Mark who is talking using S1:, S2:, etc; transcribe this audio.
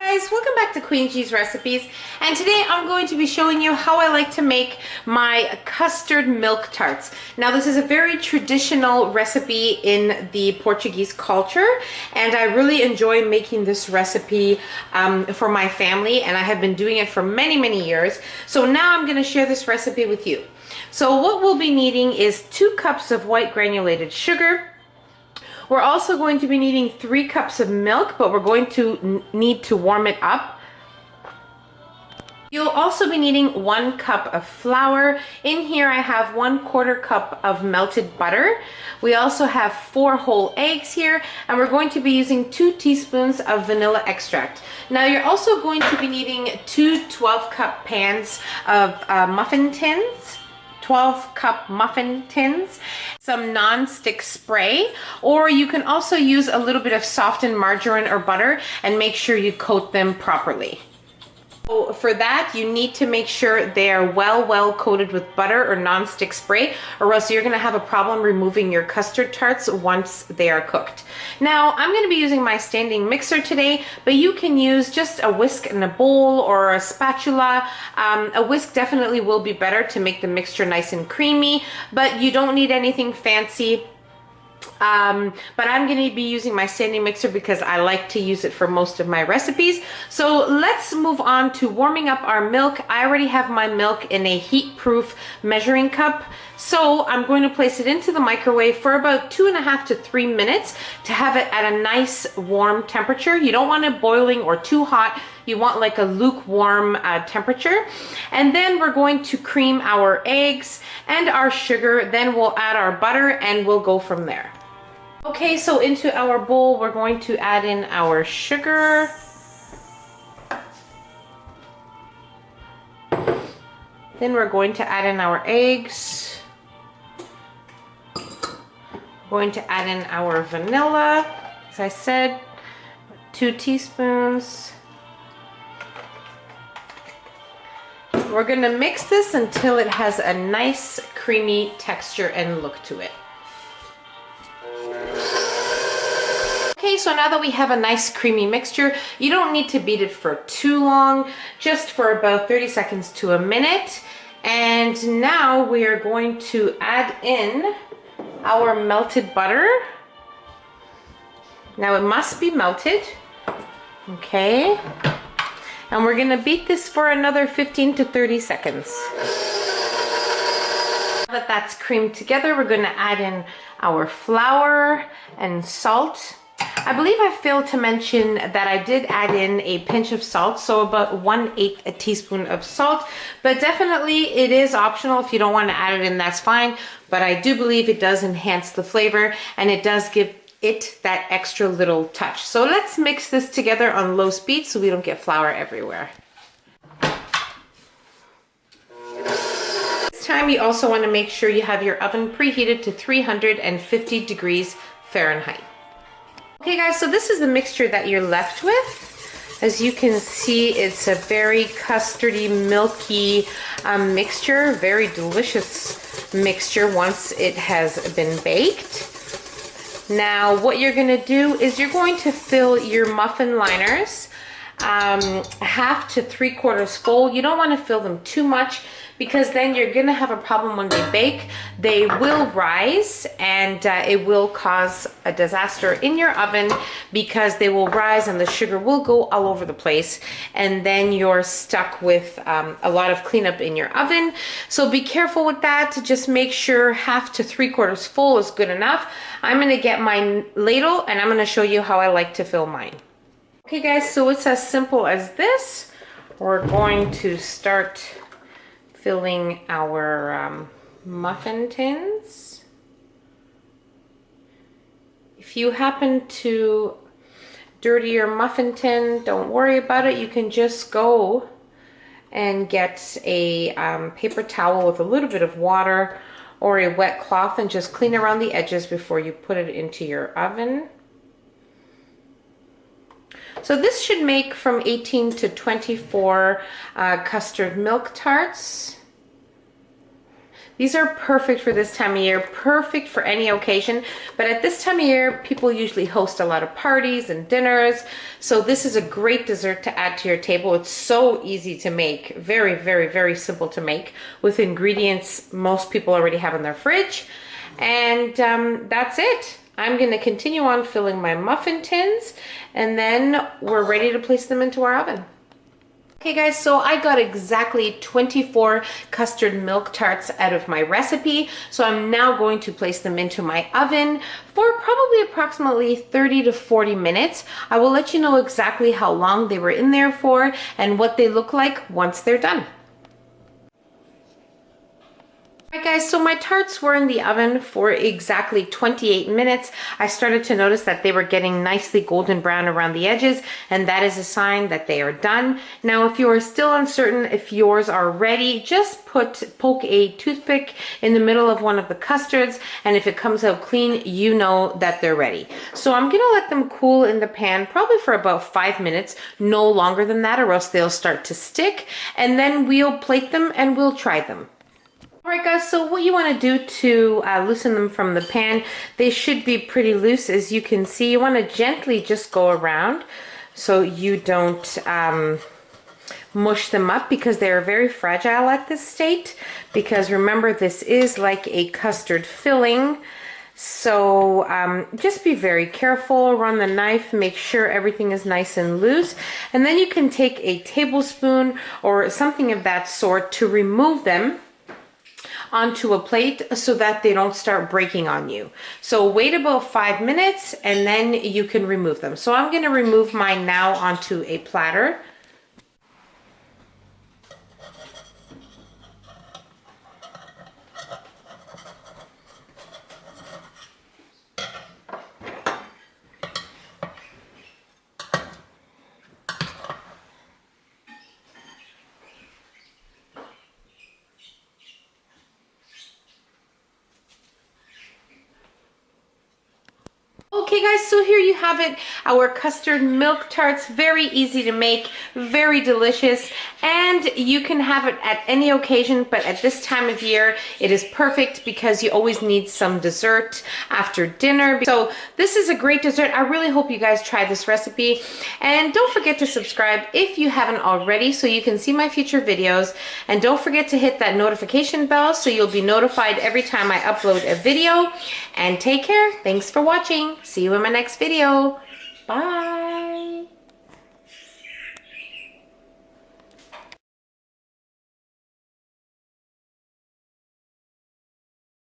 S1: Guys, welcome back to Queijadas recipes, and today I'm going to be showing you how I like to make my custard milk tarts. Now this is a very traditional recipe in the Portuguese culture, and I really enjoy making this recipe for my family, and I have been doing it for many years. So now I'm going to share this recipe with you. So what we'll be needing is 2 cups of white granulated sugar. We're also going to be needing 3 cups of milk, but we're going to need to warm it up. You'll also be needing 1 cup of flour. In here I have 1/4 cup of melted butter. We also have 4 whole eggs here, and we're going to be using 2 teaspoons of vanilla extract. Now you're also going to be needing 2 12-cup pans of muffin tins. 12-cup muffin tins, some non-stick spray, or you can also use a little bit of softened margarine or butter and make sure you coat them properly. So for that, you need to make sure they are well coated with butter or non-stick spray, or else you're going to have a problem removing your custard tarts once they are cooked. Now I'm going to be using my standing mixer today, but you can use just a whisk in a bowl or a spatula. A whisk definitely will be better to make the mixture nice and creamy, but you don't need anything fancy. But I'm going to be using my standing mixer because I like to use it for most of my recipes. So let's move on to warming up our milk. I already have my milk in a heat-proof measuring cup. So I'm going to place it into the microwave for about 2.5 to 3 minutes to have it at a nice warm temperature. You don't want it boiling or too hot. You want like a lukewarm temperature. And then we're going to cream our eggs and our sugar. Then we'll add our butter and we'll go from there. Okay, so into our bowl, we're going to add in our sugar. Then we're going to add in our eggs. We're going to add in our vanilla. As I said, 2 teaspoons. We're going to mix this until it has a nice creamy texture and look to it. Okay, so now that we have a nice creamy mixture, you don't need to beat it for too long, just for about 30 seconds to a minute. And now we are going to add in our melted butter. Now it must be melted, okay? And we're gonna beat this for another 15 to 30 seconds. Now that that's creamed together, we're gonna add in our flour and salt. I believe I failed to mention that I did add in a pinch of salt, so about 1/8 a teaspoon of salt, but definitely it is optional. If you don't want to add it in, that's fine, but I do believe it does enhance the flavor and it does give it that extra little touch. So let's mix this together on low speed so we don't get flour everywhere. This time you also want to make sure you have your oven preheated to 350 degrees Fahrenheit. Okay guys, so this is the mixture that you're left with. As you can see, it's a very custardy, milky mixture, very delicious mixture once it has been baked. Now what you're going to do is you're going to fill your muffin liners 1/2 to 3/4 full. You don't want to fill them too much because then you're going to have a problem when they bake. They will rise and it will cause a disaster in your oven because they will rise and the sugar will go all over the place, and then you're stuck with a lot of cleanup in your oven. So be careful with that. Just make sure 1/2 to 3/4 full is good enough. I'm going to get my ladle and I'm going to show you how I like to fill mine. Okay guys, so it's as simple as this. We're going to start filling our muffin tins. If you happen to dirty your muffin tin, don't worry about it. You can just go and get a paper towel with a little bit of water or a wet cloth and just clean around the edges before you put it into your oven. So this should make from 18 to 24 custard milk tarts. These are perfect for this time of year, perfect for any occasion. But at this time of year, people usually host a lot of parties and dinners. So this is a great dessert to add to your table. It's so easy to make. Very, very, very simple to make with ingredients most people already have in their fridge. And that's it. I'm going to continue on filling my muffin tins, and then we're ready to place them into our oven. Okay guys, so I got exactly 24 custard milk tarts out of my recipe. So I'm now going to place them into my oven for probably approximately 30 to 40 minutes. I will let you know exactly how long they were in there for and what they look like once they're done. Alright guys, so my tarts were in the oven for exactly 28 minutes. I started to notice that they were getting nicely golden brown around the edges, and that is a sign that they are done. Now, if you are still uncertain if yours are ready, just poke a toothpick in the middle of one of the custards, and if it comes out clean, you know that they're ready. So I'm gonna let them cool in the pan probably for about 5 minutes, no longer than that, or else they'll start to stick, and then we'll plate them and we'll try them. Alright guys, so what you want to do to loosen them from the pan, they should be pretty loose. As you can see, you want to gently just go around so you don't mush them up, because they are very fragile at this state, because remember, this is like a custard filling. So just be very careful, run the knife, make sure everything is nice and loose, and then you can take a tablespoon or something of that sort to remove them onto a plate so that they don't start breaking on you. So wait about 5 minutes and then you can remove them. So I'm going to remove mine now onto a platter. Okay guys, so here you have it, our custard milk tarts. Very easy to make, very delicious, and you can have it at any occasion, but at this time of year it is perfect because you always need some dessert after dinner. So this is a great dessert. I really hope you guys try this recipe, and don't forget to subscribe if you haven't already so you can see my future videos, and don't forget to hit that notification bell so you'll be notified every time I upload a video. And take care. Thanks for watching. See you in my next video. Bye.